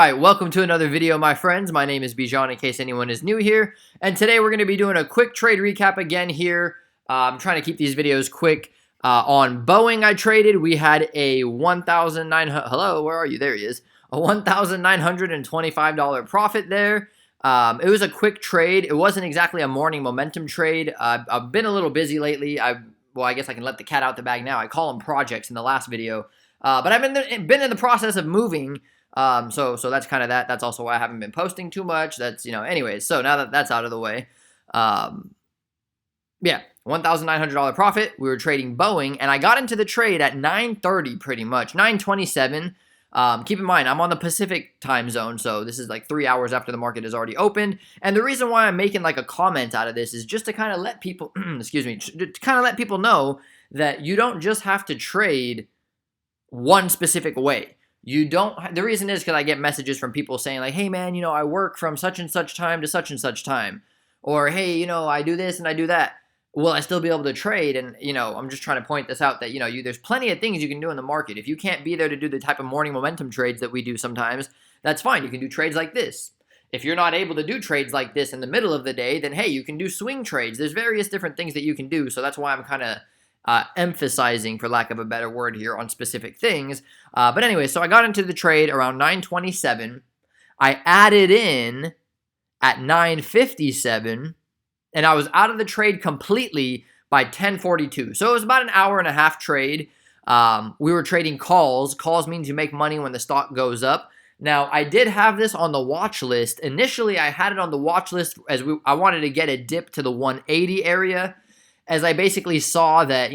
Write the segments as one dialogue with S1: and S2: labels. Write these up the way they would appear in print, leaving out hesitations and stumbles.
S1: Hi, welcome to another video, my friends. My name is Bijan, in case anyone is new here. And today we're going to be doing a quick trade recap again here. I'm trying to keep these videos quick. On Boeing, I traded. We had a $1,900. Hello, where are you? There he is. A $1,925 profit there. It was a quick trade. It wasn't exactly a morning momentum trade. I've been a little busy lately. I guess I can let the cat out the bag now. I call them projects in the last video. But I've been in the process of moving. So that's kind of that. That's also why I haven't been posting too much. That's, anyways, so now that that's out of the way, yeah, $1,900 profit. We were trading Boeing, and I got into the trade at 9:30 pretty much, 9:27. Keep in mind, I'm on the Pacific time zone, so this is like 3 hours after the market has already opened. And the reason why I'm making like a comment out of this is just to kind of let people, excuse me, to kind of let people know that you don't just have to trade one specific way. You don't, the reason is because I get messages from people saying like, hey man, I work from such and such time to such and such time. Or, hey, I do this and I do that. Will I still be able to trade? And, I'm just trying to point this out that, there's plenty of things you can do in the market. If you can't be there to do the type of morning momentum trades that we do sometimes, that's fine. You can do trades like this. If you're not able to do trades like this in the middle of the day, then hey, you can do swing trades. There's various different things that you can do. So that's why I'm kind of emphasizing, for lack of a better word here, on specific things. But anyway, so I got into the trade around 9:27. I added in at 9:57, and I was out of the trade completely by 10:42. So it was about an hour and a half trade. We were trading calls. Calls means you make money when the stock goes up. Now, I did have this on the watch list. Initially, I had it on the watch list as I wanted to get a dip to the 180 area, as I basically saw that,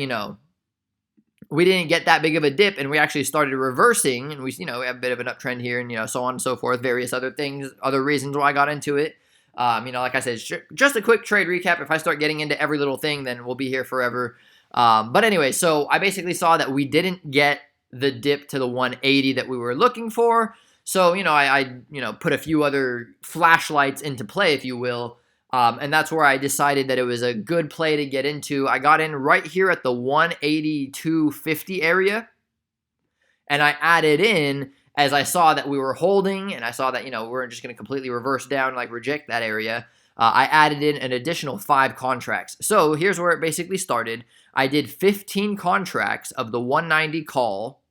S1: we didn't get that big of a dip, and we actually started reversing, and we have a bit of an uptrend here, and, so on and so forth, various other things, other reasons why I got into it. Like I said, just a quick trade recap. If I start getting into every little thing, then we'll be here forever. But anyway, so I basically saw that we didn't get the dip to the 180 that we were looking for. So, I put a few other flashlights into play, if you will. And that's where I decided that it was a good play to get into. I got in right here at the 182.50 area, and I added in as I saw that we were holding, and I saw that, we're just going to completely reverse down, like reject that area. I added in an additional 5 contracts. So here's where it basically started. I did 15 contracts of the 190 call.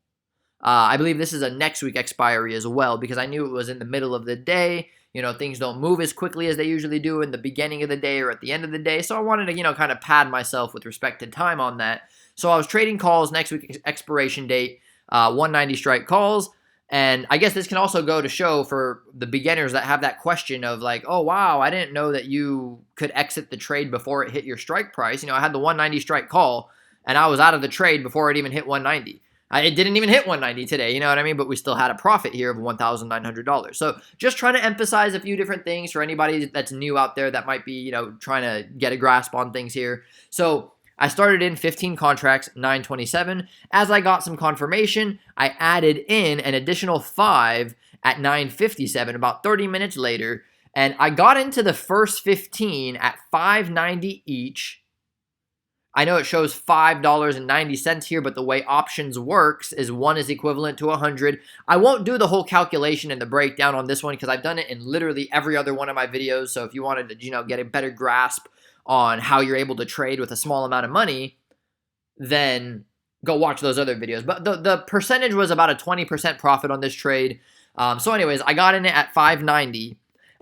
S1: I believe this is a next week expiry as well, because I knew it was in the middle of the day. Things don't move as quickly as they usually do in the beginning of the day or at the end of the day. So I wanted to, kind of pad myself with respect to time on that. So I was trading calls, next week expiration date, 190 strike calls. And I guess this can also go to show for the beginners that have that question of like, oh, wow, I didn't know that you could exit the trade before it hit your strike price. I had the 190 strike call, and I was out of the trade before it even hit 190. It didn't even hit 190 today, you know what I mean? But we still had a profit here of $1,900. So just trying to emphasize a few different things for anybody that's new out there that might be, trying to get a grasp on things here. So I started in 15 contracts, 9:27. As I got some confirmation, I added in an additional 5 at 9:57, about 30 minutes later. And I got into the first 15 at $5.90 each. I know it shows $5.90 here, but the way options works is 1 is equivalent to 100. I won't do the whole calculation and the breakdown on this one because I've done it in literally every other one of my videos. So if you wanted to, get a better grasp on how you're able to trade with a small amount of money, then go watch those other videos. But the percentage was about a 20% profit on this trade. So anyways, I got in it at $5.90.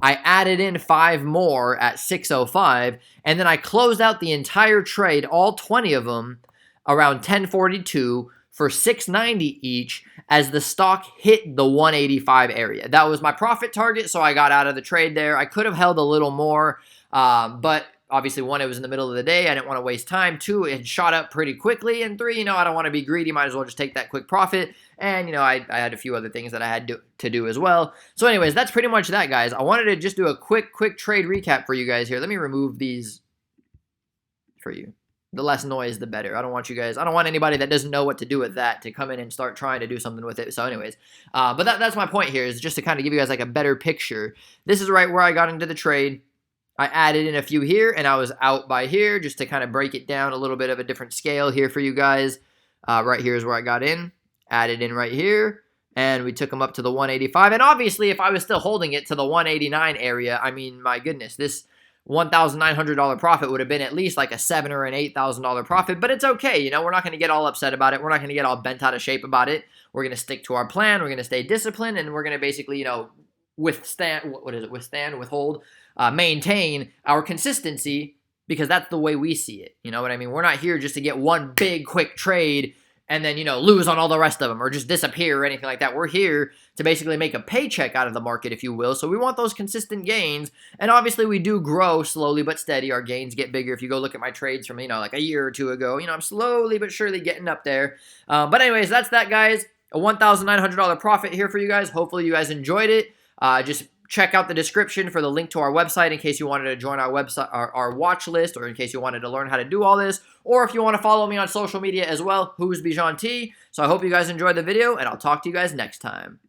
S1: I added in 5 more at $6.05, and then I closed out the entire trade, all 20 of them, around $10.42 for $6.90 each as the stock hit the 185 area. That was my profit target, so I got out of the trade there. I could have held a little more, but obviously, 1, it was in the middle of the day. I didn't want to waste time. 2, it had shot up pretty quickly. And 3, I don't want to be greedy. Might as well just take that quick profit. And, I had a few other things that I had to do as well. So anyways, that's pretty much that, guys. I wanted to just do a quick trade recap for you guys here. Let me remove these for you. The less noise, the better. I don't want anybody that doesn't know what to do with that to come in and start trying to do something with it. So anyways, but that's my point here, is just to kind of give you guys like a better picture. This is right where I got into the trade. I added in a few here, and I was out by here just to kind of break it down a little bit of a different scale here for you guys. Right here is where I got in, added in right here, and we took them up to the 185. And obviously, if I was still holding it to the 189 area, I mean, my goodness, this $1,900 profit would have been at least like a $7,000 or an $8,000 profit, but it's okay. You know, we're not going to get all upset about it. We're not going to get all bent out of shape about it. We're going to stick to our plan. We're going to stay disciplined, and we're going to basically, you know, maintain our consistency, because that's the way we see it. You know what I mean? We're not here just to get one big quick trade and then, you know, lose on all the rest of them or just disappear or anything like that. We're here to basically make a paycheck out of the market, if you will. So we want those consistent gains. And obviously we do grow slowly but steady. Our gains get bigger. If you go look at my trades from, you know, like a year or two ago, you know, I'm slowly but surely getting up there. But anyways, that's that, guys. A $1,900 profit here for you guys. Hopefully you guys enjoyed it. Just check out the description for the link to our website in case you wanted to join our website, our watch list, or in case you wanted to learn how to do all this, or if you want to follow me on social media as well, who's BijanT. So I hope you guys enjoyed the video, and I'll talk to you guys next time.